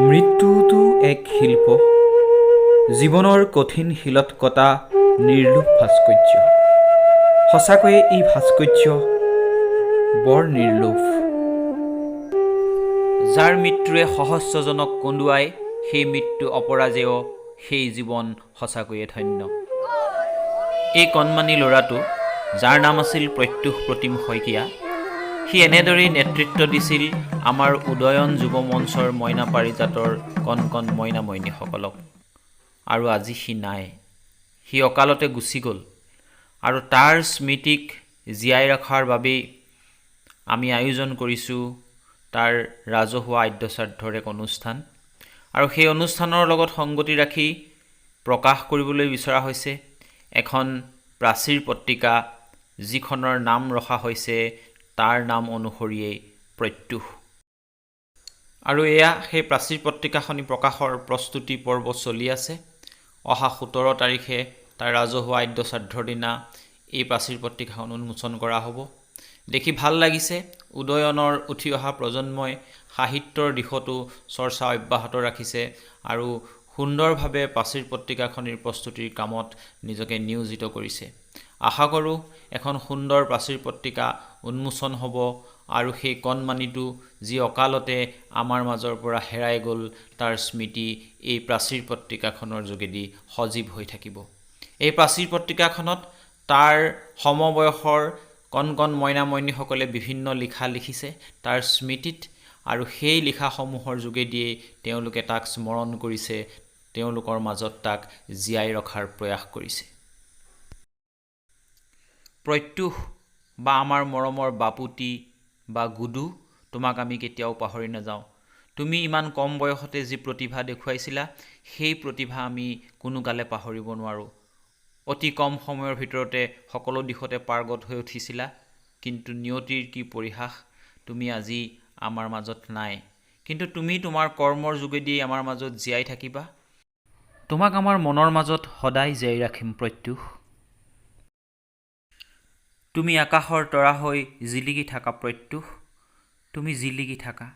মৃত্যুটো এক শিল্প, জীৱনৰ কঠিন শিলত কটা নিৰ্লোভ ভাস্কৰ্য। সঁচাকৈয়ে এই ভাস্কৰ্য বৰ নিৰ্লোভ। যাৰ মৃত্যুৱে সহস্ৰজনক কন্দুৱাই, সেই মৃত্যু অপৰাজেয়, সেই জীৱন সঁচাকৈয়ে ধন্য। এই কণমানি ল'ৰাটো, যাৰ নাম আছিল প্ৰত্যুষ প্ৰতিম শইকীয়া, সি এনেদৰেই নেতৃত্ব দিছিল আমাৰ উদয়ন যুৱ মঞ্চৰ মইনা পাৰিজাতৰ কণ কণ মইনা মইনীসকলক। আৰু আজি সি নাই, সি অকালতে গুচি গ'ল। আৰু তাৰ স্মৃতিক জীয়াই ৰখাৰ বাবেই আমি আয়োজন কৰিছোঁ তাৰ ৰাজহুৱা আদ্যশ্ৰাদ্ধৰ এক অনুষ্ঠান। আৰু সেই অনুষ্ঠানৰ লগত সংগতি ৰাখি প্ৰকাশ কৰিবলৈ বিচৰা হৈছে এখন প্ৰাচীৰ পত্ৰিকা, যিখনৰ নাম ৰখা হৈছে তাৰ নাম অনুসৰিয়েই প্ৰত্যুষ। আৰু এয়া সেই প্ৰাচীৰ পত্ৰিকাখনি প্ৰকাশৰ প্ৰস্তুতি পৰ্ব চলি আছে। অহা 17 তাৰিখে তাৰ ৰাজহুৱা আদ্যশ্ৰাদ্ধৰ দিনা এই প্ৰাচীৰ পত্ৰিকাখন উন্মোচন কৰা হ'ব। দেখি ভাল লাগিছে, উদয়নৰ উঠি অহা প্ৰজন্মই সাহিত্যৰ দিশতো চৰ্চা অব্যাহত ৰাখিছে আৰু সুন্দৰভাৱে প্ৰাচীৰ পত্ৰিকাখনিৰ প্ৰস্তুতিৰ কামত নিজকে নিয়োজিত কৰিছে। আশা কৰোঁ এখন সুন্দৰ প্ৰাচীৰ পত্ৰিকা উন্মোচন হ'ব আৰু সেই কণমানিটো যি অকালতে আমাৰ মাজৰ পৰা হেৰাই গ'ল, তাৰ স্মৃতি এই প্ৰাচীৰ পত্ৰিকাখনৰ যোগেদি সজীৱ হৈ থাকিব। এই প্ৰাচীৰ পত্ৰিকাখনত তাৰ সমবয়সৰ কণ কণ মইনা মইনীসকলে বিভিন্ন লিখা লিখিছে তাৰ স্মৃতিত, আৰু সেই লিখাসমূহৰ যোগেদিয়েই তেওঁলোকে তাক স্মৰণ কৰিছে, তেওঁলোকৰ মাজত তাক জীয়াই ৰখাৰ প্ৰয়াস কৰিছে। প্ৰত্যুষ বা আমাৰ মৰমৰ বাপুতি বা গুডু, তোমাক আমি কেতিয়াও পাহৰি নাযাওঁ। তুমি ইমান কম বয়সতে যি প্ৰতিভা দেখুৱাইছিলা, সেই প্ৰতিভা আমি কোনো কালে পাহৰিব নোৱাৰোঁ। অতি কম সময়ৰ ভিতৰতে সকলো দিশতে পাৰ্গত হৈ উঠিছিলা, কিন্তু নিয়তিৰ কি পৰিহাস, তুমি আজি আমাৰ মাজত নাই। কিন্তু তুমি তোমাৰ কৰ্মৰ যোগেদিয়েই আমাৰ মাজত জীয়াই থাকিবা। তোমাক আমাৰ মনৰ মাজত সদায় জীয়াই ৰাখিম প্ৰত্যুষ। তুমি আকাশৰ তৰা হৈ জিলিকি থাকা প্ৰত্যুষ, তুমি জিলিকি থাকা।